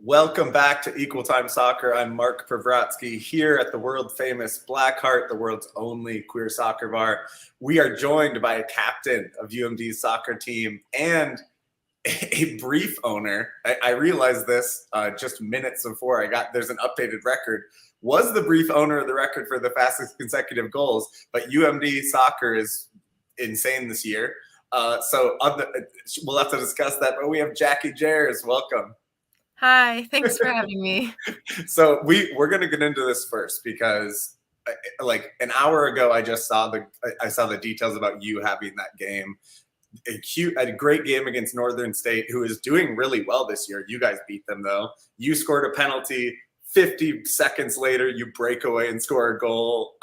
Welcome back to Equal Time Soccer. I'm Mark Pravratsky here at the world famous Blackheart, the world's only queer soccer bar. We are joined by a captain of UMD's soccer team and a brief owner. I realized this just minutes before there's an updated record. Was the brief owner of the record for the fastest consecutive goals, but UMD soccer is insane this year. We'll have to discuss that, but we have Jackie Jers. Welcome. Hi, thanks for having me. So we're gonna get into this first because like an hour ago I saw the details about you having that game. A great game against Northern State, who is doing really well this year. You guys beat them though. You scored a penalty. 50 seconds later, you break away and score a goal.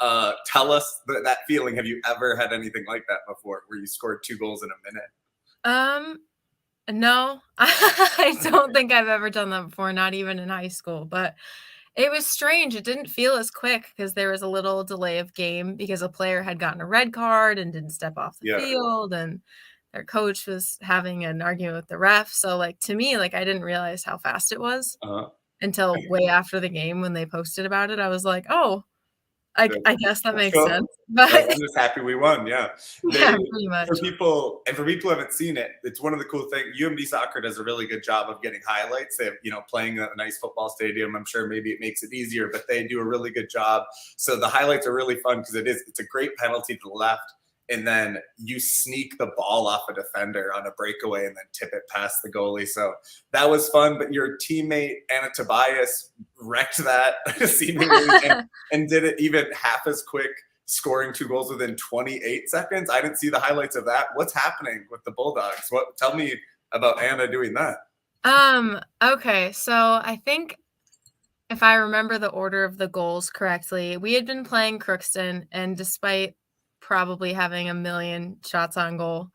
Tell us that feeling. Have you ever had anything like that before, where you scored 2 goals in a minute? No, I don't think I've ever done that before, not even in high school, but it was strange. It didn't feel as quick because there was a little delay of game because a player had gotten a red card and didn't step off the field, and their coach was having an argument with the ref. So to me, I didn't realize how fast it was until way after the game when they posted about it. I was like, oh, I guess that makes sense. But I'm just happy we won. Yeah, pretty much. For people who haven't seen it, it's one of the cool things. UMD soccer does a really good job of getting highlights. They have, playing at a nice football stadium. I'm sure maybe it makes it easier, but they do a really good job. So the highlights are really fun because it's a great penalty to the left, and then you sneak the ball off a defender on a breakaway and then tip it past the goalie. So that was fun. But your teammate, Anna Tobias, wrecked that seemingly and did it even half as quick, scoring 2 goals within 28 seconds. I didn't see the highlights of that. What's happening with the Bulldogs? Tell me about Anna doing that. Okay, so I think if I remember the order of the goals correctly, we had been playing Crookston, and despite probably having a million shots on goal.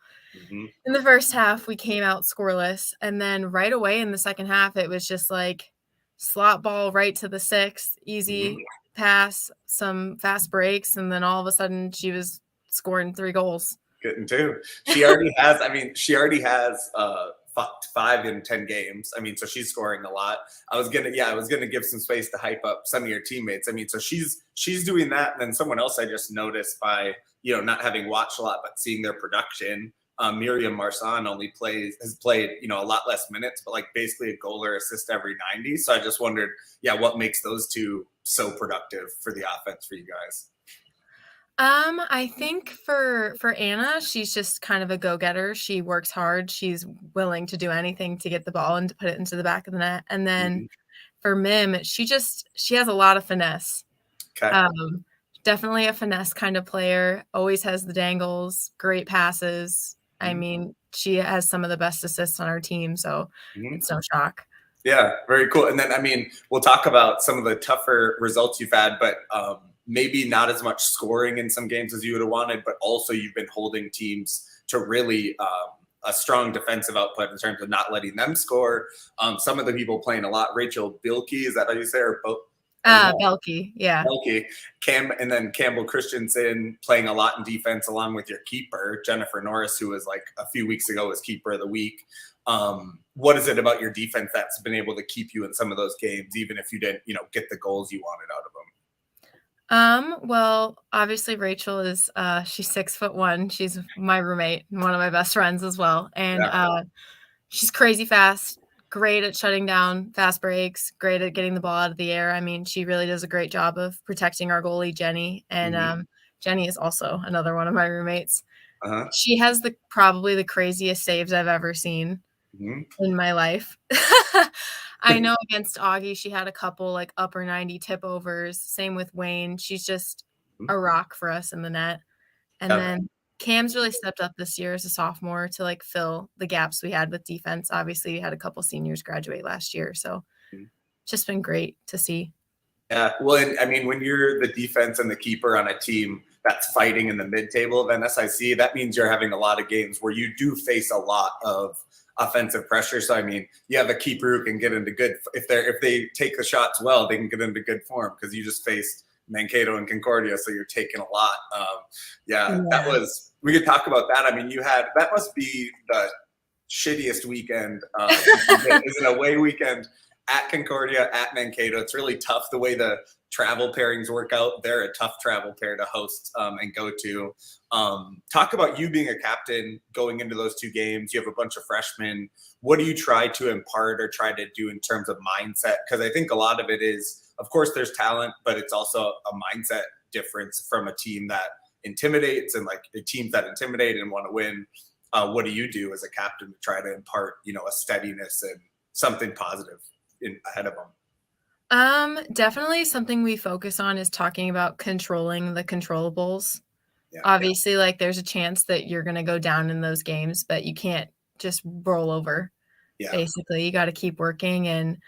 In the first half, we came out scoreless. And then right away in the second half, it was just slot ball right to the 6, easy pass, some fast breaks. And then all of a sudden she was scoring 3 goals. Getting 2. She already has 5 in 10 games. So she's scoring a lot. I was gonna give some space to hype up some of your teammates. So she's doing that. And then someone else I just noticed by, not having watched a lot, but seeing their production, Miriam Marsan has played, a lot less minutes, but basically a goal or assist every 90. So I just wondered, what makes those two so productive for the offense for you guys? I think for Anna, she's just kind of a go-getter. She works hard. She's willing to do anything to get the ball and to put it into the back of the net. And then for Mim, she has a lot of finesse. Okay. Definitely a finesse kind of player, always has the dangles, great passes. She has some of the best assists on our team, so it's no shock. Yeah, very cool. And then, we'll talk about some of the tougher results you've had, but maybe not as much scoring in some games as you would have wanted, but also you've been holding teams to really a strong defensive output in terms of not letting them score. Some of the people playing a lot, Rachel Bilkey, is that how you say her? Belkey, yeah. Belkey, and then Campbell Christensen playing a lot in defense along with your keeper, Jennifer Norris, who was a few weeks ago was keeper of the week. What is it about your defense that's been able to keep you in some of those games, even if you didn't, get the goals you wanted out of them? Well, obviously Rachel is, she's 6'1". She's my roommate and one of my best friends as well. And she's crazy fast. Great at shutting down fast breaks, great at getting the ball out of the air. She really does a great job of protecting our goalie, Jenny. And Jenny is also another one of my roommates. She has probably the craziest saves I've ever seen in my life. I know against Augie, she had a couple upper 90 tip overs. Same with Wayne. She's just a rock for us in the net. And then Cam's really stepped up this year as a sophomore to fill the gaps we had with defense. Obviously, we had a couple seniors graduate last year, so just been great to see. Yeah, well, and when you're the defense and the keeper on a team that's fighting in the mid-table of NSIC, that means you're having a lot of games where you do face a lot of offensive pressure. So you have a keeper who can get into good. If they take the shots well, they can get into good form because you just faced Mankato and Concordia, so you're taking a lot. That was. We could talk about that. That must be the shittiest weekend. It's an away weekend at Concordia, at Mankato. It's really tough the way the travel pairings work out. They're a tough travel pair to host and go to. Talk about you being a captain going into those two games. You have a bunch of freshmen. What do you try to impart or try to do in terms of mindset? Because I think a lot of it is, of course, there's talent, but it's also a mindset difference from a team that intimidates and like teams that intimidate and want to win. What do you do as a captain to try to impart, a steadiness and something positive ahead of them? Definitely something we focus on is talking about controlling the controllables. Yeah, Obviously, like there's a chance that you're going to go down in those games, but you can't just roll over. yeah, Basically, you got to keep working. And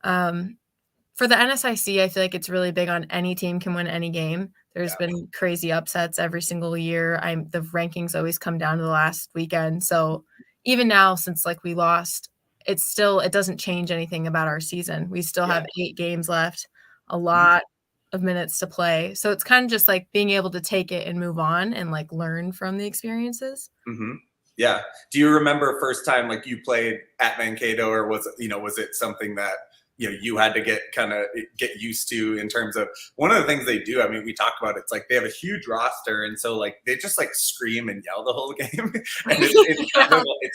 for the NSIC, I feel like it's really big on any team can win any game. There's been crazy upsets every single year. The rankings always come down to the last weekend. So even now, since like we lost, it doesn't change anything about our season. We still have 8 games left, a lot of minutes to play. So it's kind of just like being able to take it and move on and like learn from the experiences. Mm-hmm. Yeah. Do you remember first time like you played at Mankato, or was it something that you had to get used to in terms of one of the things they do? I mean, we talk about it's like they have a huge roster, and so like they just like scream and yell the whole game, and it's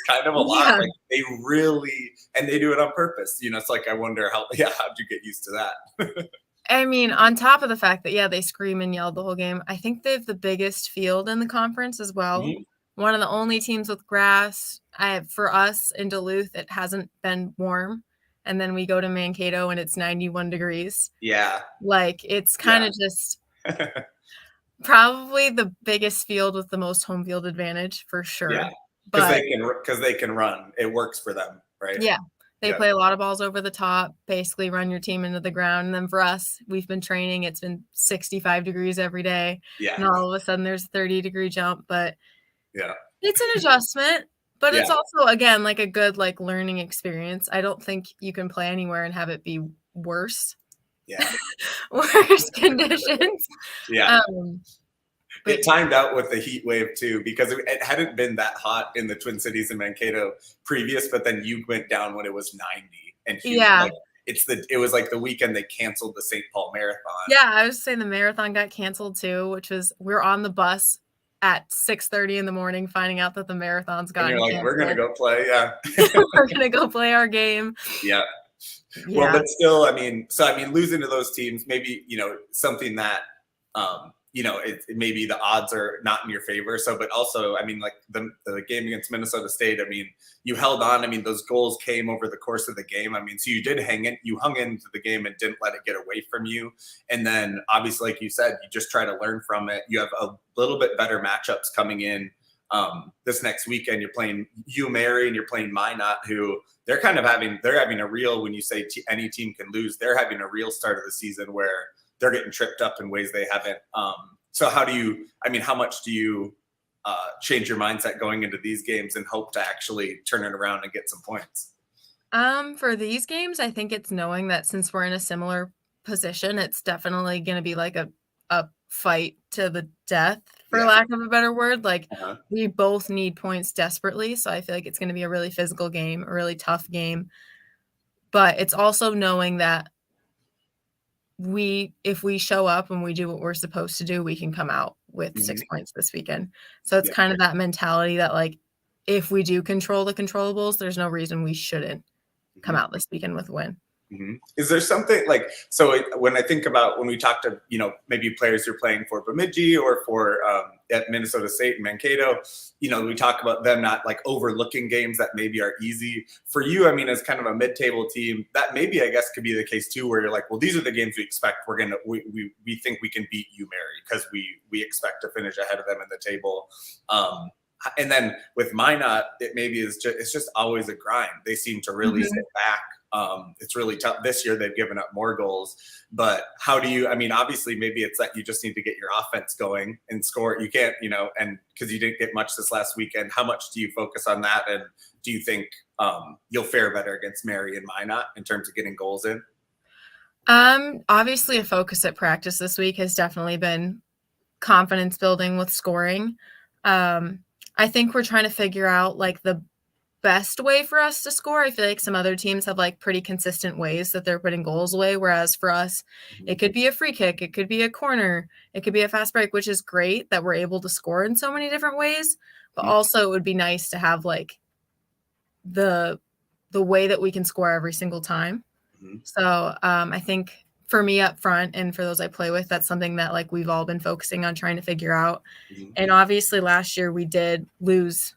kind of a lot. Yeah. Like they really, and they do it on purpose. It's like I wonder how'd you get used to that? I mean, on top of the fact that they scream and yell the whole game, I think they have the biggest field in the conference as well. Mm-hmm. One of the only teams with grass. For us in Duluth, it hasn't been warm. And then we go to Mankato and it's 91 degrees. Yeah. Like it's kind of just probably the biggest field with the most home field advantage for sure. Yeah. Because they can run. It works for them, right? Yeah. They play a lot of balls over the top, basically run your team into the ground. And then for us, we've been training. It's been 65 degrees every day. Yeah. And all of a sudden there's a 30-degree jump. But it's an adjustment. But it's also, again, like a good like learning experience. I don't think you can play anywhere and have it be worse. Yeah. Worse conditions. Yeah. It timed out with the heat wave too, because it hadn't been that hot in the Twin Cities and Mankato previous, but then you went down when it was 90 and it was like the weekend they canceled the St. Paul Marathon. Yeah, I was saying the marathon got canceled too, which was we're on the bus at 6:30 in the morning, finding out that the marathon's gotten canceled. You're like, we're gonna go play, we're gonna go play our game. Yeah. Well, but still, losing to those teams, maybe something that maybe the odds are not in your favor. So, but also, like the game against Minnesota State, you held on. Those goals came over the course of the game. So you did you hung into the game and didn't let it get away from you. And then obviously, like you said, you just try to learn from it. You have a little bit better matchups coming in this next weekend. You're playing UMD and you're playing Minot, who they're having a real, when you say any team can lose, they're having a real start of the season where they're getting tripped up in ways they haven't. So how much do you change your mindset going into these games and hope to actually turn it around and get some points? For these games, I think it's knowing that since we're in a similar position, it's definitely going to be like a fight to the death, for lack of a better word. Like we both need points desperately. So I feel like it's going to be a really physical game, a really tough game. But it's also knowing that if we show up and we do what we're supposed to do, we can come out with 6 points this weekend. So it's kind of that mentality that like, if we do control the controllables, there's no reason we shouldn't come out this weekend with a win. Mm-hmm. Is there something when I think about when we talk to, maybe players you're playing for Bemidji or for at Minnesota State and Mankato, we talk about them not like overlooking games that maybe are easy for you. As kind of a mid-table team, that maybe I guess could be the case too, where you're like, well, these are the games we expect. We think we can beat UMD because we expect to finish ahead of them in the table. And then with Minot, it's just always a grind. They seem to really sit back. It's really tough. This year they've given up more goals, but how do you, obviously maybe it's that you just need to get your offense going and score. You can't, and because you didn't get much this last weekend, how much do you focus on that? And do you think you'll fare better against Mary and Minot in terms of getting goals in? Obviously a focus at practice this week has definitely been confidence building with scoring. I think we're trying to figure out like the best way for us to score. I feel like some other teams have like pretty consistent ways that they're putting goals away. Whereas for us, it could be a free kick, it could be a corner, it could be a fast break, which is great that we're able to score in so many different ways. But also it would be nice to have like the way that we can score every single time. So I think for me up front and for those I play with, that's something that like we've all been focusing on trying to figure out. And obviously last year we did lose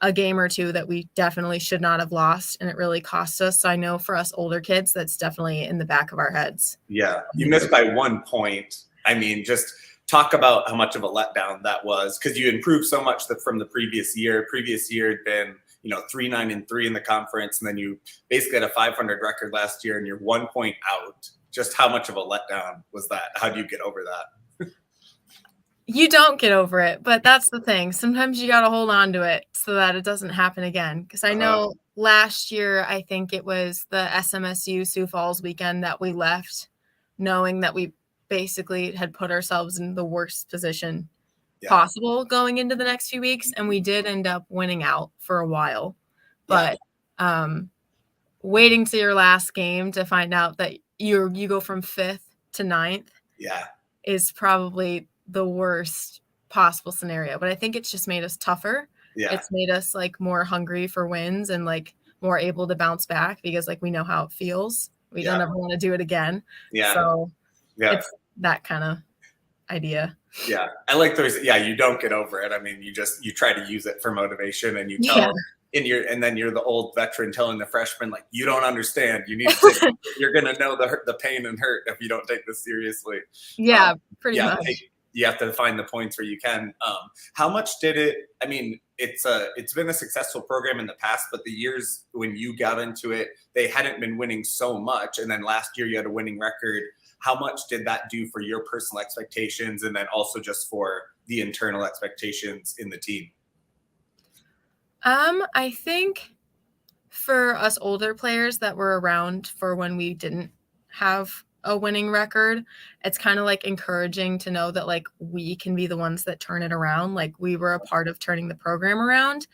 a game or two that we definitely should not have lost, and it really cost us. So I know for us older kids, that's definitely in the back of our heads. Yeah, you missed by 1 point. I mean, just talk about how much of a letdown that was, because you improved so much from the previous year. Previous year had been, 3-9-3 in the conference, and then you basically had a 500 record last year, and you're 1 point out. Just how much of a letdown was that? How do you get over that? You don't get over it, but that's the thing. Sometimes you got to hold on to it so that it doesn't happen again. Because I know last year, I think it was the SMSU Sioux Falls weekend that we left knowing that we basically had put ourselves in the worst position possible going into the next few weeks. And we did end up winning out for a while. But waiting to your last game to find out that you go from 5th to 9th is probably the worst possible scenario. But I think it's just made us tougher. It's made us like more hungry for wins and like more able to bounce back because like we know how it feels. We don't ever want to do it again. So it's that kind of idea. I like those. You don't get over it. I mean, you try to use it for motivation, and you tell and then you're the old veteran telling the freshman, like, you don't understand. You need to you're gonna know the pain and hurt if you don't take this seriously. Pretty much. You have to find the points where you can. How much did it? I mean, it's been a successful program in the past, but the years when you got into it, they hadn't been winning so much. And then last year you had a winning record. How much did that do for your personal expectations, and then also just for the internal expectations in the team? I think for us older players that were around for when we didn't have a winning record, it's kind of like encouraging to know that like we can be the ones that turn it around. Like we were a part of turning the program around.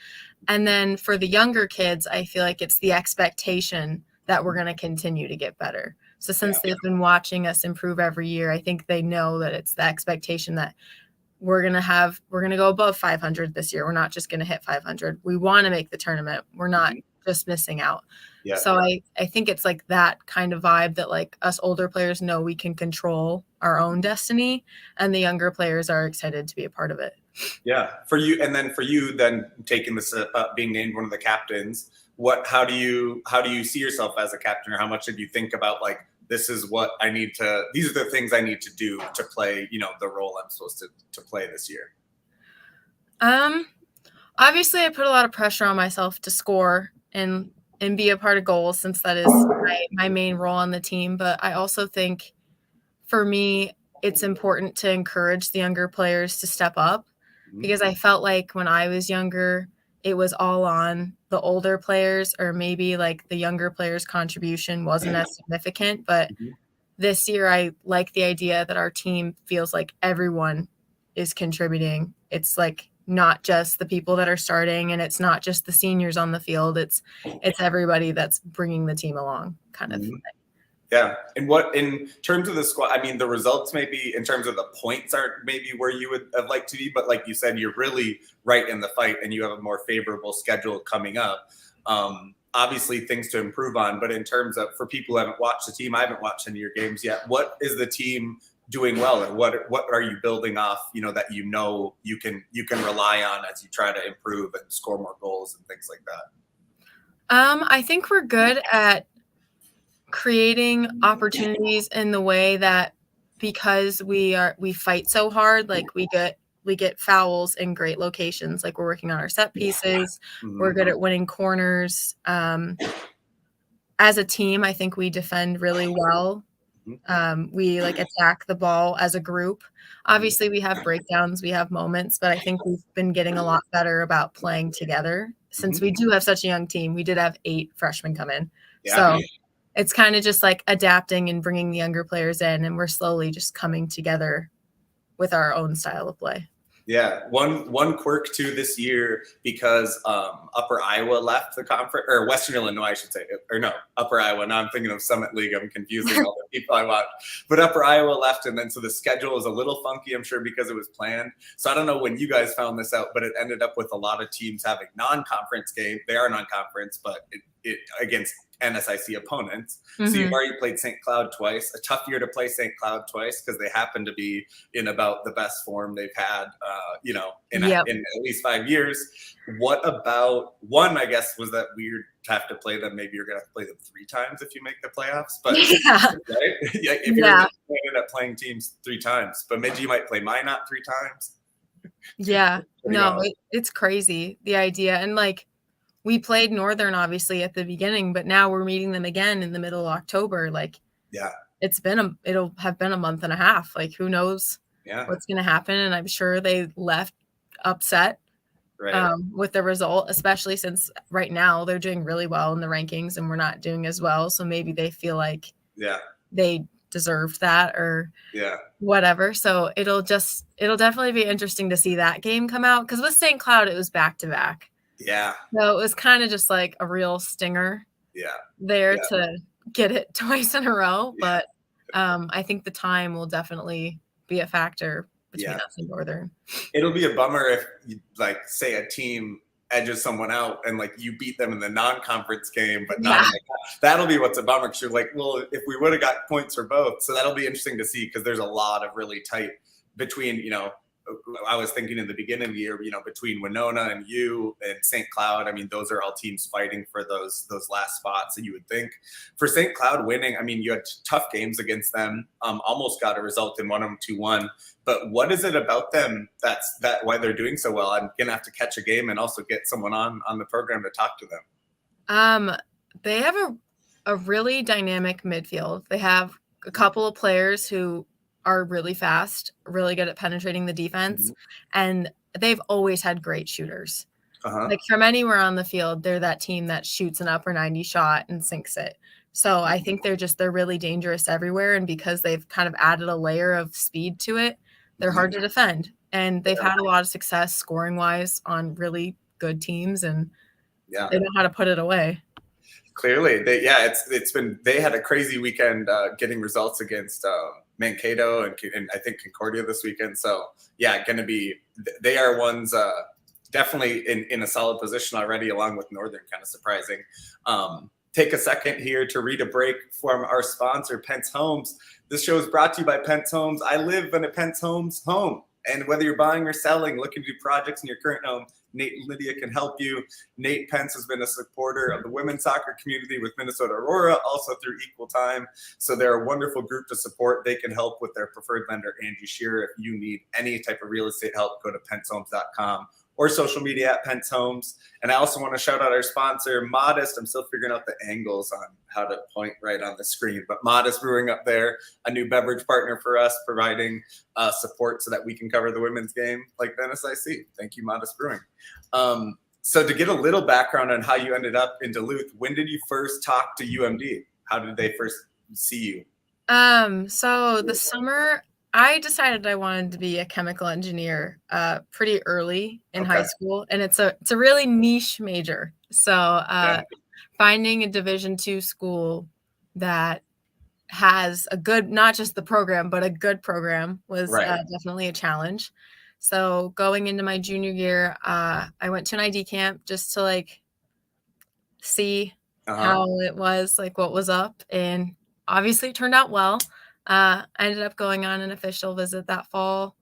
And then for the younger kids, I feel like it's the expectation that we're going to continue to get better. So since they've been watching us improve every year, I think they know that it's the expectation that we're going to go above 500 this year. We're not just going to hit 500. We want to make the tournament. We're not just missing out. So I think it's like that kind of vibe that like us older players know we can control our own destiny, and the younger players are excited to be a part of it. For you, and then for you, then taking this being named one of the captains, how do you see yourself as a captain, or how much did you think about like, these are the things I need to do to play, the role I'm supposed to play this year? Obviously I put a lot of pressure on myself to score and be a part of goals, since that is my main role on the team. But I also think for me, it's important to encourage the younger players to step up, because I felt like when I was younger, it was all on the older players, or maybe like the younger players' contribution wasn't as significant. But this year, I like the idea that our team feels like everyone is contributing. It's like not just the people that are starting, and it's not just the seniors on the field. It's everybody that's bringing the team along, kind of thing. And what, in terms of the squad, I mean, the results maybe in terms of the points aren't maybe where you would have liked to be, but like you said, you're really right in the fight, and you have a more favorable schedule coming up. Obviously things to improve on, but in terms of, for people who haven't watched the team, I haven't watched any of your games yet. What is the team doing well, and what are you building off, that you can rely on as you try to improve and score more goals and things like that? I think we're good at creating opportunities in the way that, because we fight so hard, like we get fouls in great locations. Like we're working on our set pieces. We're good at winning corners. As a team, I think we defend really well. We like attack the ball as a group. Obviously we have breakdowns, we have moments, but I think we've been getting a lot better about playing together. Since we do have such a young team, we did have 8 freshmen come in. So it's kind of just like adapting and bringing the younger players in, and we're slowly just coming together with our own style of play. Yeah, one quirk too this year because Upper Iowa left the conference, or Western Illinois, I should say, or no, Upper Iowa. Now I'm thinking of Summit League. I'm confusing all the people I watch. But Upper Iowa left, and then so the schedule is a little funky, I'm sure, because it was planned. So I don't know when you guys found this out, but it ended up with a lot of teams having non-conference games. They are non-conference, but it against NSIC opponents. Mm-hmm. So you've already played St. Cloud twice. A tough year to play St. Cloud twice because they happen to be in about the best form they've had, in at least 5 years. What about one? I guess was that weird to have to play them. Maybe you're gonna have to play them 3 times if you make the playoffs. But right, if you're ended up playing teams 3 times, but maybe you might play Minot 3 times. Yeah, no, it's crazy the idea, and like. We played Northern obviously at the beginning, but now we're meeting them again in the middle of October. Like, it'll have been a month and a half. Like, who knows what's going to happen? And I'm sure they left upset with the result, especially since right now they're doing really well in the rankings and we're not doing as well. So maybe they feel like they deserved that or whatever. So it'll definitely be interesting to see that game come out. Because with St. Cloud, it was back to back. Yeah. So it was kind of just like a real stinger to get it twice in a row. But I think the time will definitely be a factor between us and Northern. It'll be a bummer if, like, say a team edges someone out and, like, you beat them in the non-conference game, but not in the that'll be what's a bummer because you're like, well, if we would have got points for both. So that'll be interesting to see because there's a lot of really tight between, I was thinking in the beginning of the year, between Winona and you and St. Cloud, I mean, those are all teams fighting for those last spots. And you would think for St. Cloud winning, I mean, you had tough games against them, almost got a result in one of them 2-1. But what is it about them that's why they're doing so well? I'm going to have to catch a game and also get someone on the program to talk to them. They have a really dynamic midfield. They have a couple of players who are really fast, really good at penetrating the defense, and they've always had great shooters. Like from anywhere on the field, they're that team that shoots an upper 90 shot and sinks it. So I think they're really dangerous everywhere, and because they've kind of added a layer of speed to it, they're hard to defend. And they've had a lot of success scoring wise on really good teams, and they know how to put it away. Clearly, they had a crazy weekend getting results against Mankato and I think Concordia this weekend. So they are ones definitely in a solid position already, along with Northern, kind of surprising. Take a second here to read a break from our sponsor, Pentz Homes. This show is brought to you by Pentz Homes. I live in a Pentz Homes home, and whether you're buying or selling, looking to do projects in your current home, Nate and Lydia can help you. Nate Pentz has been a supporter of the women's soccer community with Minnesota Aurora, also through Equal Time. So they're a wonderful group to support. They can help with their preferred vendor, Angie Shearer. If you need any type of real estate help, go to pentzhomes.com or social media at Pentz Homes. And I also want to shout out our sponsor, Modist. I'm still figuring out the angles on how to point right on the screen, but Modist Brewing up there, a new beverage partner for us, providing support so that we can cover the women's game like the NSIC. Thank you, Modist Brewing. So to get a little background on how you ended up in Duluth, when did you first talk to UMD? How did they first see you? So the summer, I decided I wanted to be a chemical engineer pretty early in high school, and it's a really niche major. So finding a Division II school that has a good, not just the program, but a good program was definitely a challenge. So going into my junior year, I went to an ID camp just to like see how it was, like what was up, and obviously it turned out well. I ended up going on an official visit that fall,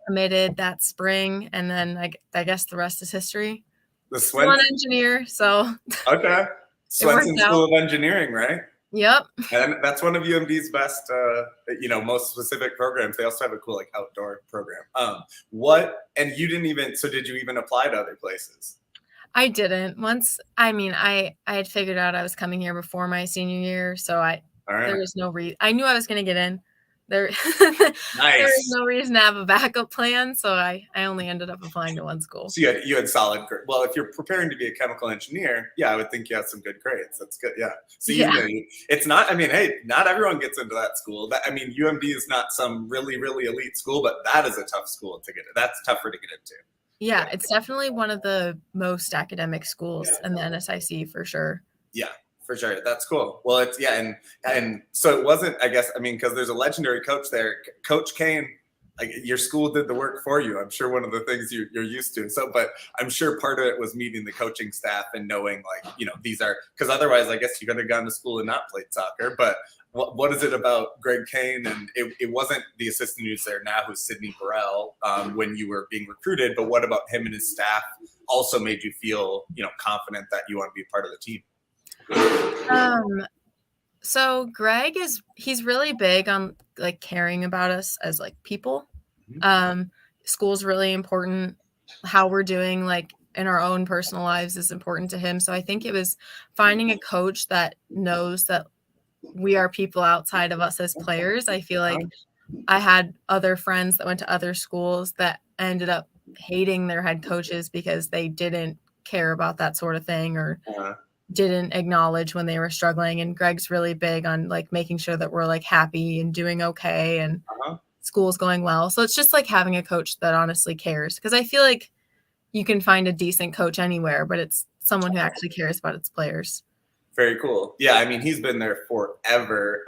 committed that spring, and then I guess the rest is history. The Swenson engineer, so Swenson School of Engineering, right? Yep. And that's one of UMD's best, most specific programs. They also have a cool like outdoor program. And you didn't even, so did you even apply to other places? I didn't. I had figured out I was coming here before my senior year, so there was no reason. I knew I was going to get in, there there was Nice. no reason to have a backup plan, so I only ended up applying to one school. So you had solid. Well, if you're preparing to be a chemical engineer, yeah, I would think you have some good grades. That's good. Yeah. So Yeah. it's not. I mean, hey, not everyone gets into that school. I mean, UMD is not some really elite school, but that is a tough school to get. That's tougher to get into. Yeah, it's definitely one of the most academic schools Yeah. in the NSIC for sure. Yeah, for sure. That's cool. Well, it's and so it wasn't. I guess I mean because there's a legendary coach there, Coach Kane. Like your school did the work for you. I'm sure one of the things you're used to. So, but I'm sure part of it was meeting the coaching staff and knowing like these are because otherwise I guess you could have gone to school and not played soccer. But what is it about Greg Kane? And it wasn't the assistant who's there now, who's Sydney Burrell, when you were being recruited. But what about him and his staff also made you feel confident that you want to be part of the team? So Greg he's really big on like caring about us as like people. School's really important. How we're doing like in our own personal lives is important to him. So I think it was finding a coach that knows that we are people outside of us as players. I feel like I had other friends that went to other schools that ended up hating their head coaches because they didn't care about that sort of thing or didn't acknowledge when they were struggling. And Greg's really big on like making sure that we're like happy and doing okay and school's going well. So it's just like having a coach that honestly cares, because I feel like you can find a decent coach anywhere, but it's someone who actually cares about its players. Very cool. Yeah, I mean, he's been there forever.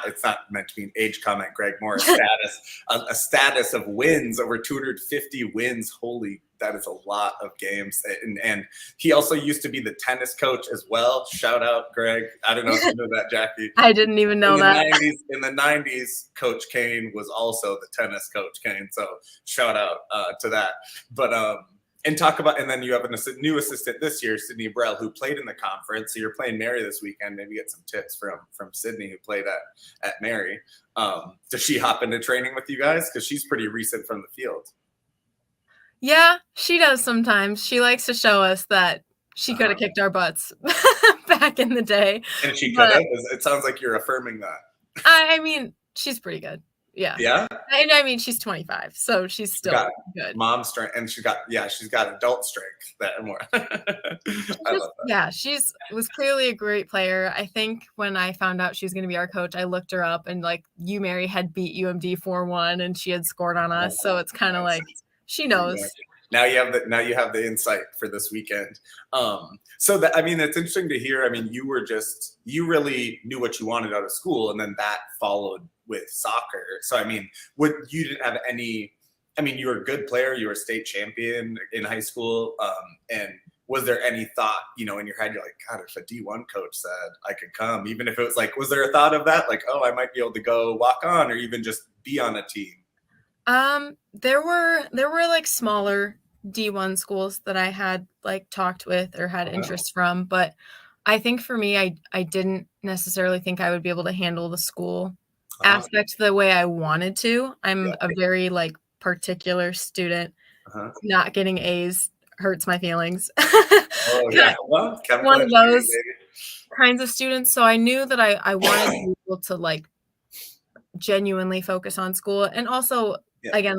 It's not meant to be an age comment, Greg. More a status of wins, over 250 wins. Holy, that is a lot of games. And he also used to be the tennis coach as well. Shout out, Greg. I don't know if you know that, Jackie. I didn't even know that. In the 90s, Coach Kane was also the tennis coach, Kane. So shout out to that. But and talk about, and then you have a new assistant this year, Sydney Burrell, who played in the conference. So you're playing Mary this weekend. Maybe get some tips from Sydney, who played at Mary. Does she hop into training with you guys? Because she's pretty recent from the field. Yeah, she does sometimes. She likes to show us that she could have kicked our butts back in the day. And she could have. It sounds like you're affirming that. I mean, she's pretty good. Yeah. Yeah. And I mean, she's 25, so she's still good. Mom strength, and she's got adult strength that more. Yeah, was clearly a great player. I think when I found out she was going to be our coach, I looked her up and like Mary had beat UMD 4-1 and she had scored on us. So it's kind of like she knows. Now you have the insight for this weekend. So that, I mean, it's interesting to hear. I mean, you really knew what you wanted out of school, and then that followed with soccer. So I mean, you didn't have any. I mean, you were a good player. You were a state champion in high school. And was there any thought, in your head, you're like, God, if a D1 coach said I could come, even if it was like, was there a thought of that, like, oh, I might be able to go walk on, or even just be on a team? There were like smaller D1 schools that I had like talked with or had interest from, but I think for me, I didn't necessarily think I would be able to handle the school aspect the way I wanted to. I'm a very like particular student. Not getting A's hurts my feelings. Oh yeah, well, one of those kinds of students. So I knew that I wanted to be able to like genuinely focus on school, and also again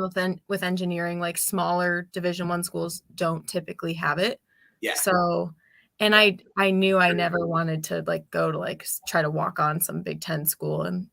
with engineering, like smaller Division I schools don't typically have it. So, and I knew I never wanted to like go to like try to walk on some Big Ten school and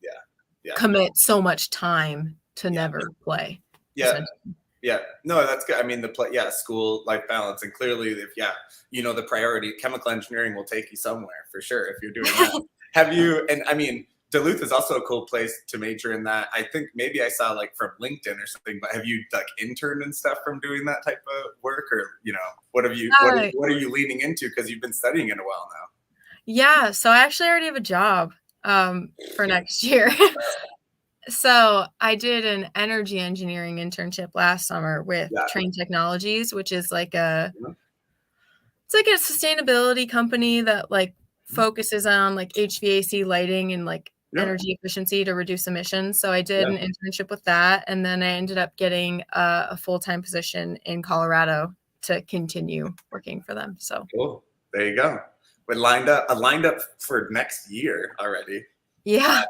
commit so much time to never play. Yeah, no, that's good. I mean, school life balance, and clearly, if the priority, chemical engineering will take you somewhere for sure if you're doing that. Have you? And I mean, Duluth is also a cool place to major in that. I think maybe I saw like from LinkedIn or something, but have you like interned and stuff from doing that type of work, or what have you? What are you leaning into, because you've been studying it a while now? Yeah, so I actually already have a job for next year. So I did an energy engineering internship last summer with Train Technologies, which is like it's like a sustainability company that like focuses on like HVAC lighting and like energy efficiency to reduce emissions. So I did an internship with that, and then I ended up getting a full-time position in Colorado to continue working for them. So cool. There you go. We're lined up for next year already. Yeah.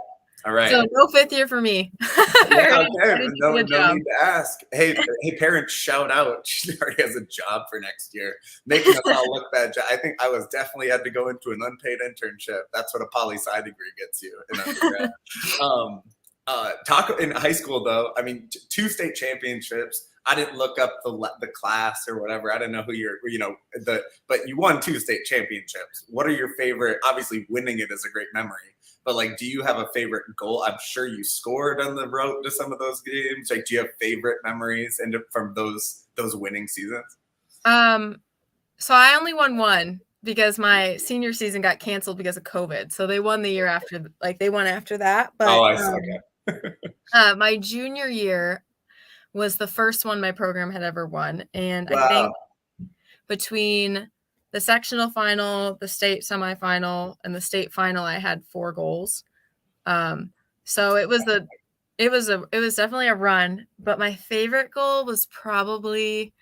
All right. So no fifth year for me. Yeah, I okay. already No, took a no job. need to ask. Hey, parents, shout out. She already has a job for next year, making us all look bad. I think I was definitely had to go into an unpaid internship. That's what a poli-sci degree gets you in undergrad. Talk in high school though. I mean, 2 state championships. I didn't look up the class or whatever. I didn't know who but you won 2 state championships. What are your favorite? Obviously, winning it is a great memory. But like, do you have a favorite goal? I'm sure you scored on the road to some of those games. Like, do you have favorite memories from those winning seasons? So I only won one because my senior season got canceled because of COVID. So they won the year after, like they won after that. But I see. Okay. my junior year was the first one my program had ever won, and Wow. I think between the sectional final, the state semifinal, and the state final, I had 4 goals. So it was definitely a run. But my favorite goal was probably,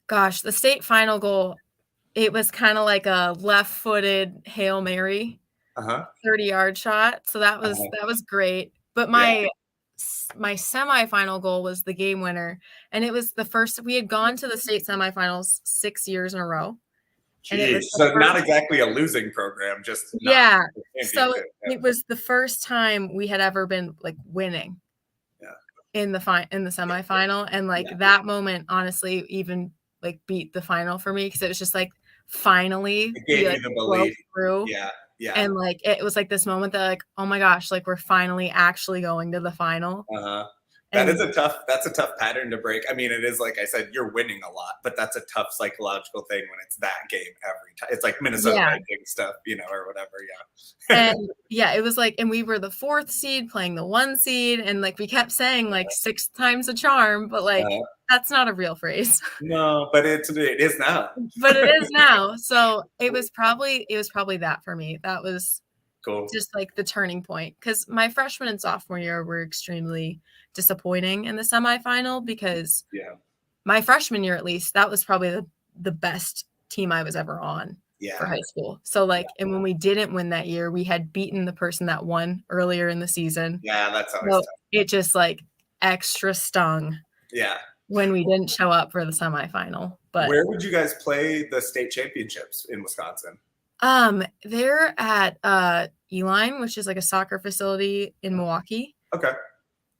gosh, the state final goal. It was kind of like a left-footed Hail Mary, 30-yard shot. So that was great. But my semifinal goal was the game winner, and it was the first. We had gone to the state semifinals 6 years in a row. And it was so not exactly a losing program, just So it was the first time we had ever been like winning in the semifinal, and like that moment honestly even like beat the final for me, because it was just like finally it gave you the belief through. Yeah. And like it was like this moment that like, oh my gosh, like we're finally actually going to the final. That's a tough pattern to break. I mean, it is, like I said, you're winning a lot, but that's a tough psychological thing when it's that game every time. It's like Minnesota Vikings stuff, or whatever. And it was like, and we were the 4th seed playing the 1 seed, and like we kept saying like 6 times a charm, but like that's not a real phrase. No, but it is now. But it is now. So it was probably that for me. That was cool. Just like the turning point, because my freshman and sophomore year were extremely disappointing in the semifinal, because my freshman year, at least, that was probably the best team I was ever on for high school. So like, and when we didn't win that year, we had beaten the person that won earlier in the season. Yeah, that's always tough. It just like extra stung. Yeah. When we didn't show up for the semifinal. But where would you guys play the state championships in Wisconsin? They're at Eline, which is like a soccer facility in Milwaukee. Okay,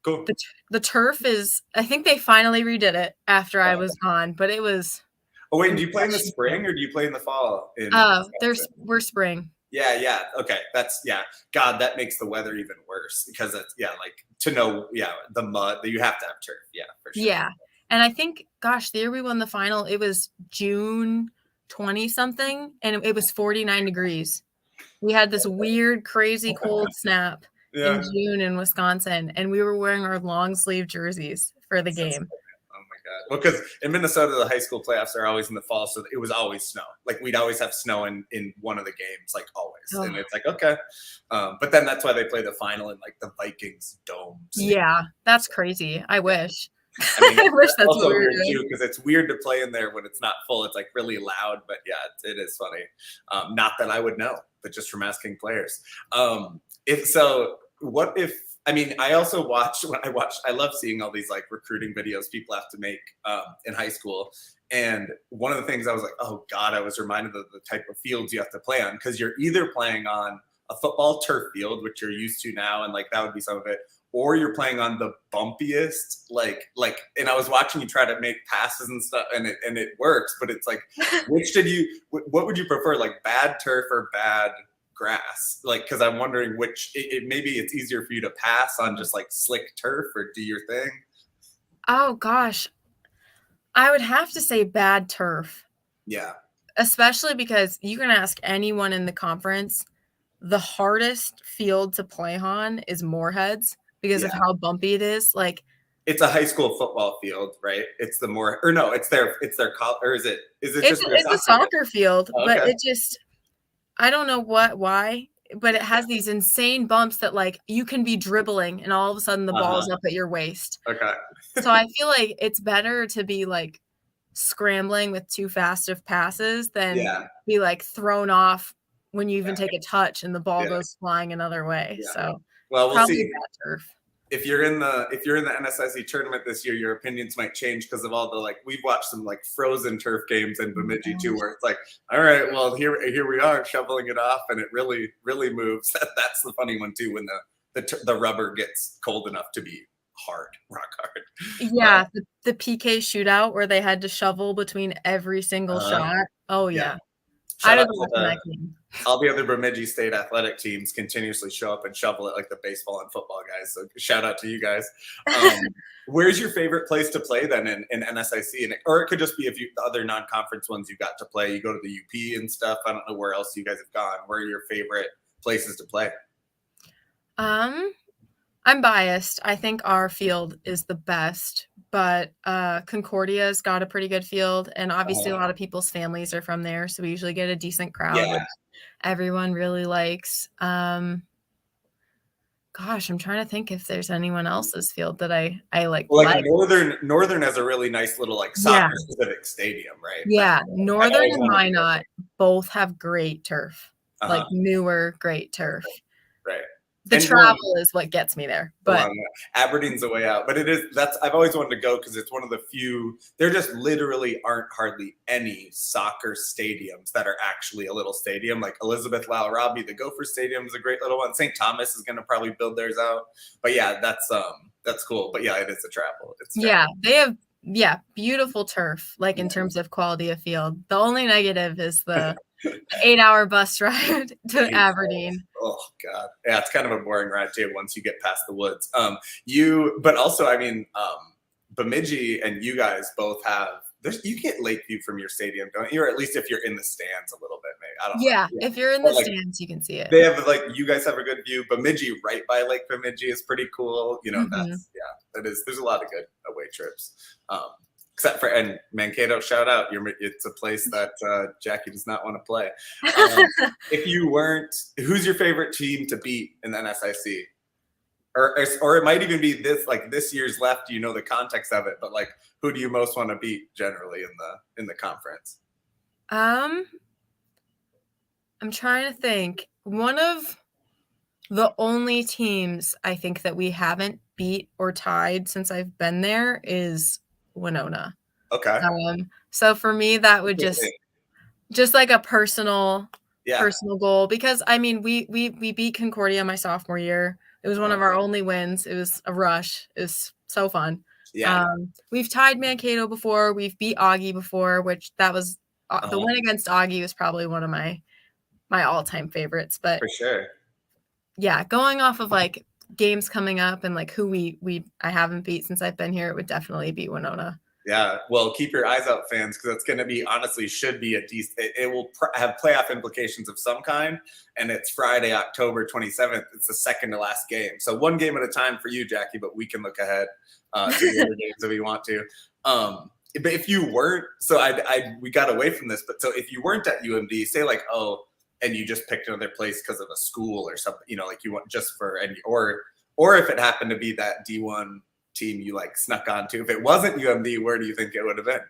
cool. The turf is, I think they finally redid it after I was gone, but it was. Oh wait, do you play in the spring or do you play in the fall? We're spring. Yeah. Okay, God, that makes the weather even worse, because it's like to know the mud that you have to have turf. Yeah, for sure. Yeah, and I think, gosh, the year we won the final, it was June 20 something, and it was 49 degrees. We had this weird, crazy cold snap in June in Wisconsin, and we were wearing our long sleeve jerseys for the game. Oh my God. Well, because in Minnesota, the high school playoffs are always in the fall, so it was always snow. Like we'd always have snow in one of the games, like always. And it's like, okay. But then that's why they play the final in like the Vikings domes. Yeah, that's crazy. I wish. I mean, I wish that's also what we were weird doing. too, because it's weird to play in there when it's not full. It's like really loud, but it is funny. Not that I would know, but just from asking players. I also I love seeing all these like recruiting videos people have to make in high school. And one of the things I was like, oh God, I was reminded of the type of fields you have to play on, because you're either playing on a football turf field, which you're used to now, and like that would be some of it, or you're playing on the bumpiest, and I was watching you try to make passes and stuff, and it works, but it's like, what would you prefer, like bad turf or bad grass? Like, because I'm wondering which, maybe it's easier for you to pass on just like slick turf or do your thing. Oh gosh, I would have to say bad turf. Yeah. Especially because you can ask anyone in the conference, the hardest field to play on is Moorhead's, because of how bumpy it is. Like, it's a high school football field, right? It's the it's their or is it just it's a soccer field, oh, but it just, I don't know why, but it has these insane bumps that like you can be dribbling and all of a sudden the ball's up at your waist. Okay. So I feel like it's better to be like scrambling with too fast of passes than be like thrown off when you even take a touch and the ball goes flying another way. So Well, we'll Probably see. that turf. If you're in the NSIC tournament this year, your opinions might change because of all the like we've watched some like frozen turf games in Bemidji too, where it's like, all right, well here we are shoveling it off, and it really moves. That's the funny one too when the rubber gets cold enough to be hard, rock hard. Yeah, the PK shootout where they had to shovel between every single shot. Oh yeah. I Shout out didn't watch that game. all the other Bemidji State athletic teams continuously show up and shovel it like the baseball and football guys. So shout out to you guys. Where's your favorite place to play then in NSIC? Or it could just be if you the other non-conference ones you got to play. You go to the UP and stuff. I don't know where else you guys have gone. Where are your favorite places to play? I'm biased. I think our field is the best, but Concordia's got a pretty good field, and obviously a lot of people's families are from there, so we usually get a decent crowd, which everyone really likes. Gosh, I'm trying to think if there's anyone else's field that I like. Well, like Northern has a really nice little like soccer specific stadium, right? Yeah, Northern and Minot both have great turf, like newer great turf. Right. The travel is what gets me there, but Aberdeen's the way out. But I've always wanted to go because it's one of the few. There just literally aren't hardly any soccer stadiums that are actually a little stadium. Like Elizabeth Lyle Robbie, the Gopher Stadium is a great little one. St. Thomas is going to probably build theirs out. But yeah, that's cool. But yeah, it is a travel. They have beautiful turf, like in terms of quality of field. The only negative is the 8-hour bus ride to Aberdeen. Oh God. Yeah, it's kind of a boring ride too once you get past the woods. But also, I mean, Bemidji and you guys both have you get Lakeview from your stadium, don't you? Or at least if you're in the stands a little bit, maybe. I don't know. If you're in the stands, you can see it. They have you guys have a good view. Bemidji right by Lake Bemidji is pretty cool. You know, there's a lot of good away trips. Except for, and Mankato, shout out. It's a place that Jackie does not want to play. If you weren't, who's your favorite team to beat in the NSIC? Or it might even be this year's left. You know the context of it, but like, who do you most want to beat generally in the conference? I'm trying to think. One of the only teams I think that we haven't beat or tied since I've been there is Winona. Okay. So for me, that would just like a personal goal, because I mean we beat Concordia my sophomore year. It was one of our only wins. It was a rush. It was so fun. Yeah. We've tied Mankato before. We've beat Augie before, which that was the win against Augie was probably one of my all-time favorites. But for sure. Yeah, going off of like games coming up and like who I haven't beat since I've been here, it would definitely be Winona. Yeah, well, keep your eyes out, fans, because it's going to be should be a decent. It will have playoff implications of some kind, and it's Friday, October 27th. It's the second to last game, so one game at a time for you, Jackie. But we can look ahead to the other games if we want to. But if you weren't, we got away from this. But so if you weren't at UMD, say like and you just picked another place because of a school or something, you know, like you want just for or if it happened to be that D1 team you like snuck onto. If it wasn't UMD, where do you think it would have been?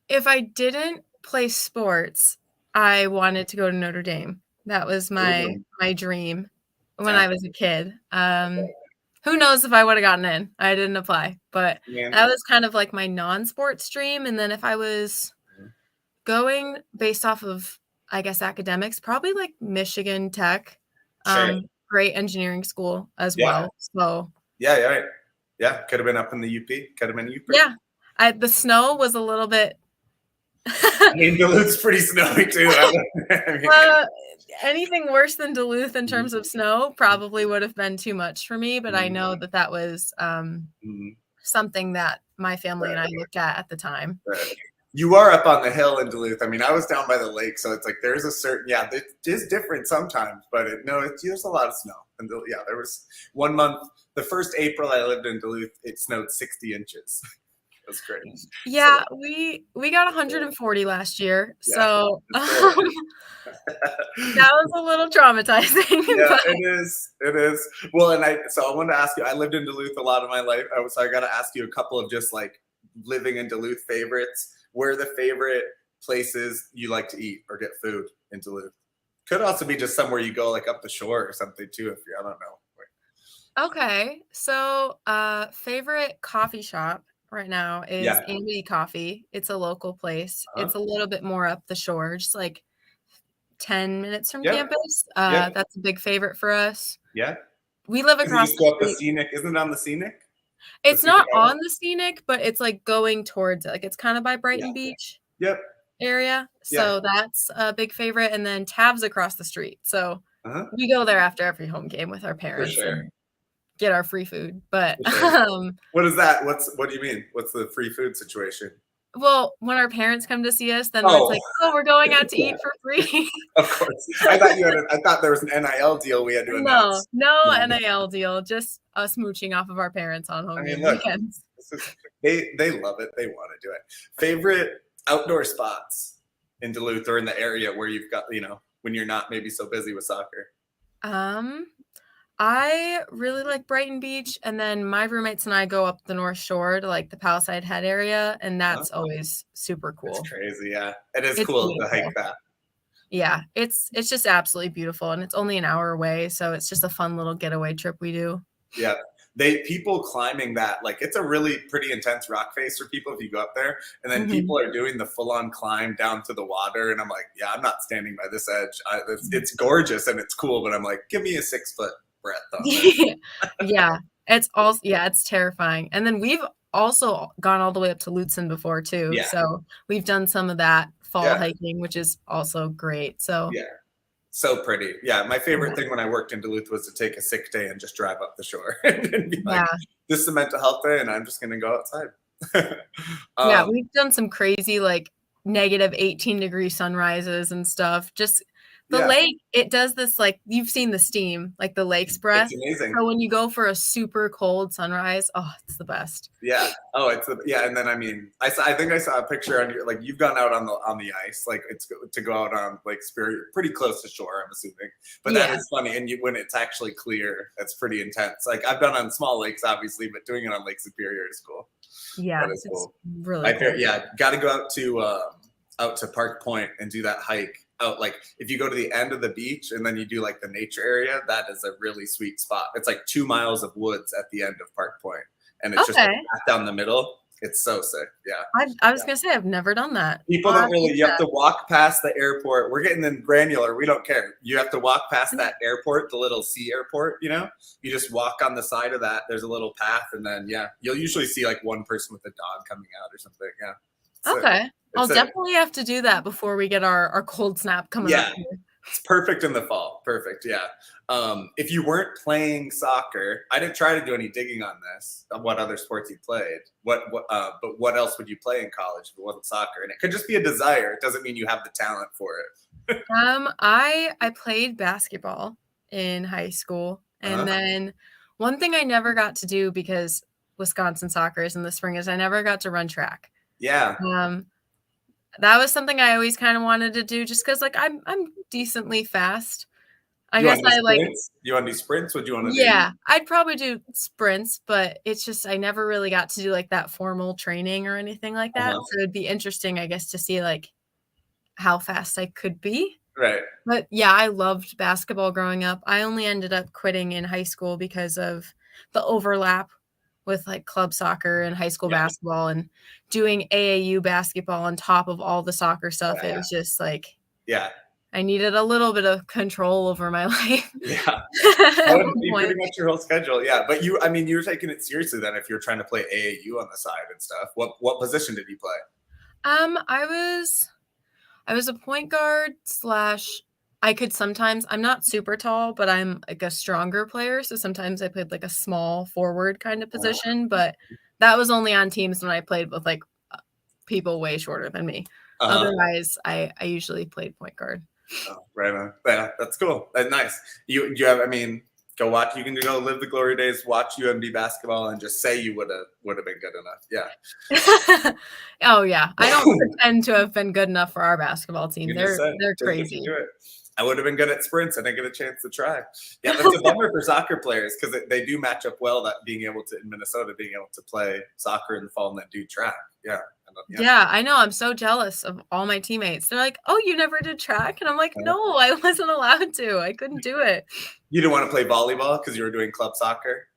If I didn't play sports, I wanted to go to Notre Dame. That was my dream when I was a kid. Who knows if I would have gotten in? I didn't apply, but that was kind of like my non-sports dream. And then if I was going based off of, I guess, academics, probably like Michigan Tech. Sure. Great engineering school as well. So yeah, could have been up in the UP. Could have been UP. Yeah, the snow was a little bit. I mean, Duluth's pretty snowy too. Anything worse than Duluth in terms of snow probably would have been too much for me. But I know that was something that my family and I looked at the time. Right. You are up on the hill in Duluth. I mean, I was down by the lake, so it's like there's a certain it is different sometimes, but there's a lot of snow. And there was one month, the first April I lived in Duluth, it snowed 60 inches. It was great. Yeah, so, we got 140 last year, so that was a little traumatizing. Yeah, it is. Well, and I wanted to ask you. I lived in Duluth a lot of my life, so I got to ask you a couple of just like living in Duluth favorites. Where are the favorite places you like to eat or get food in Duluth? Could also be just somewhere you go like up the shore or something too. If you're, I don't know. Okay. So, favorite coffee shop right now is Yeah. Amity Coffee. It's a local place. Uh-huh. It's a little bit more up the shore, just like 10 minutes from Yep. campus. Yep. That's a big favorite for us. Yeah. We live Because you across just the go up the street. scenic. Isn't it on the scenic? The It's scenic not island? on the scenic, but it's like going towards it. Like it's kind of by Yeah. Brighton Beach Yep. area. Yeah. So that's a big favorite. And then Tab's across the street. So Uh-huh. we go there after every home game with our For parents sure. and get our free food. But For sure. What is that? What do you mean? What's the free food situation? well, when our parents come to see us, then it's Oh, like, "Oh, we're going out to yeah, eat for free." of course. I thought there was an NIL deal we had to No, announce. no No. NIL deal, just us mooching off of our parents on I home mean, game look, weekends. they love it. They want to do it. Favorite outdoor spots in Duluth or in the area where you've got, when you're not maybe so busy with soccer? Um, I really like Brighton Beach, and then my roommates and I go up the North Shore to, like, the Palisade Head area, and Huh? that's always super It's cool. crazy. Yeah. It is It's cool to hike beautiful. that. Yeah, it's just absolutely beautiful, and it's only an hour away, so it's just a fun little getaway trip we do. Yeah. People climbing that, like it's a really pretty intense rock face for people if you go up there. And then Mhm. people are doing the full on climb down to the water. And I'm like, yeah, I'm not standing by this edge. It's gorgeous and it's cool, but I'm like, give me a 6 foot breadth on this. Yeah, it's terrifying, and then we've also gone all the way up to Lutsen before too, Yeah. so we've done some of that fall Yeah. hiking, which is also great, so Yeah. So pretty. Yeah. My favorite yeah. thing when I worked in Duluth was to take a sick day and just drive up the shore and be like, Yeah. this is a mental health day and I'm just going to go outside. Yeah, um, we've done some crazy, like, -18-degree sunrises and stuff, just the yeah. lake, it does this, like you've seen the steam, like the lake's breath, It's amazing. so when you go for a super cold sunrise, oh, it's the best. Yeah. Oh, yeah. And then I think I saw a picture on your, like you've gone out on the ice, like it's to go out on Lake Superior, pretty close to shore, I'm assuming. But that Yeah. is funny, and when it's actually clear, it's pretty intense. Like I've done on small lakes, obviously, but doing it on Lake Superior is cool. Yeah, That is it's cool. really cool. Yeah, got to go out to Park Point and do that hike. Out like if you go to the end of the beach and then you do like the nature area, that is a really sweet spot. It's like 2 miles of woods at the end of Park Point, and it's just Okay. like down the middle. It's so sick. Yeah. I was gonna say I've never done that. People I'll don't have to really. do You have that. to walk past the airport. We're getting in granular. We don't care. You have to walk past that airport, the little sea airport. You just walk on the side of that. There's a little path, and then you'll usually see like one person with a dog coming out or something. Yeah. So Okay. I'll it's a, definitely have to do that before we get our cold snap coming up yeah. here. It's perfect in the fall. Perfect. Yeah. If you weren't playing soccer, I didn't try to do any digging on this, of what other sports you played. But what else would you play in college if it wasn't soccer? And it could just be a desire. It doesn't mean you have the talent for it. I played basketball in high school, and Uh-huh. then one thing I never got to do because Wisconsin soccer is in the spring is I never got to run track. Yeah. That was something I always kind of wanted to do just because like I'm decently fast. I You guess want to do I like sprints? You want to do sprints? What do you want to do? yeah, I'd probably do sprints, but it's just I never really got to do like that formal training or anything like that. Uh-huh. So it'd be interesting, I guess, to see like how fast I could be. Right. But yeah, I loved basketball growing up. I only ended up quitting in high school because of the overlap with like club soccer and high school Yeah. basketball and doing AAU basketball on top of all the soccer stuff. It was just like Yeah. I needed a little bit of control over my life. Yeah. At That would one be point. pretty much your whole schedule. Yeah. But you were taking it seriously then if you're trying to play AAU on the side and stuff. What position did you play? I was a point guard / I could sometimes I'm not super tall, but I'm like a stronger player. So sometimes I played like a small forward kind of position, but that was only on teams when I played with like people way shorter than me. Otherwise, I usually played point guard. Oh, right on. Yeah, that's cool. That's nice. You have, go watch. You can go live the glory days, watch UMD basketball, and just say you would have been good enough. Yeah. Oh yeah, I don't pretend to have been good enough for our basketball team. You just said, They're just crazy. do it. I would have been good at sprints. I didn't get a chance to try. Yeah, that's a bummer for soccer players because they do match up well. That being able to in Minnesota, being able to play soccer in the fall and then do track. Yeah, Yeah, I know. I'm so jealous of all my teammates. They're like, "Oh, you never did track?" And I'm like, "No, I wasn't allowed to. I couldn't do it." You didn't want to play volleyball because you were doing club soccer?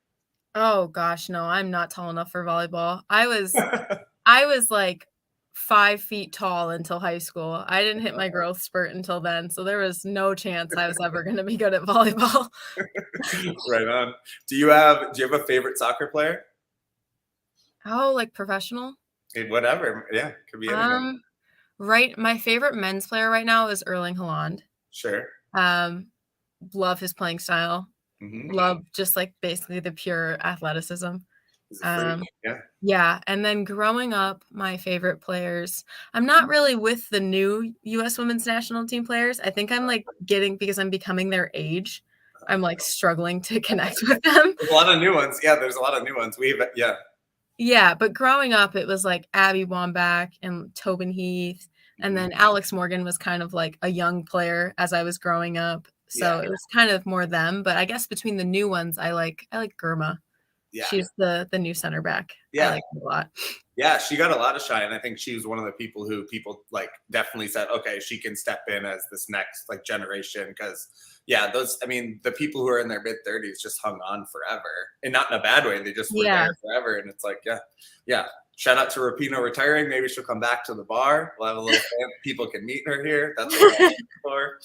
Oh gosh, no, I'm not tall enough for volleyball. I was like 5 feet tall until high school. I didn't hit my growth spurt until then, so there was no chance I was ever gonna be good at volleyball. Right on. Do you have a favorite soccer player? Oh, like professional? Whatever. Yeah, could be anything. Um, right, my favorite men's player right now is Erling Haaland. Sure. Um, love his playing style. Hmm. Love just, like, basically the pure athleticism. He's a freak. Um, Yeah. yeah, and then growing up, my favorite players I'm not really with the new US women's national team players. I think I'm, like, because I'm becoming their age, I'm, like, struggling to connect with them. There's a lot of new ones. Yeah, there's a lot of new ones. Yeah. Yeah, but growing up, it was, like, Abby Wambach and Tobin Heath, and Mhm. then Alex Morgan was kind of like a young player as I was growing up, Yeah. so it was kind of more them, but I guess between the new ones, I like Germa. Yeah. She's the new center back. I Yeah. like her a lot. Yeah, she got a lot of shine. I think she was one of the people who people like definitely said, okay, she can step in as this next like generation. Because yeah, the people who are in their mid-30s just hung on forever, and not in a bad way. They just were Yeah. there forever, and it's like, yeah, yeah. Shout out to Rapino retiring. Maybe she'll come back to the bar. We'll have a little fan. People can meet her here. That's what I'm looking for.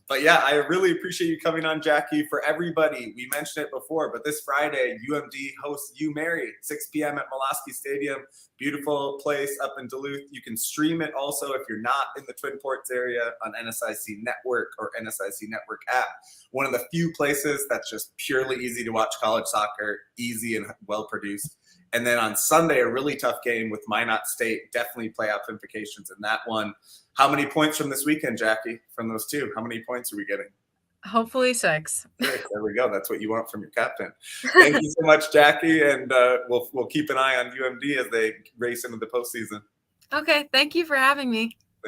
But yeah, I really appreciate you coming on, Jackie. For everybody, we mentioned it before, but this Friday, UMD hosts You Marry, 6 p.m. at Molosky Stadium. Beautiful place up in Duluth. You can stream it also if you're not in the Twin Ports area on NSIC Network or NSIC Network app. One of the few places that's just purely easy to watch college soccer, easy and well produced. And then on Sunday, a really tough game with Minot State. Definitely playoff implications in that one. How many points from this weekend, Jackie, from those two? How many points are we getting? Hopefully 6. There we go. That's what you want from your captain. Thank you so much, Jackie. And we'll keep an eye on UMD as they race into the postseason. Okay, thank you for having me.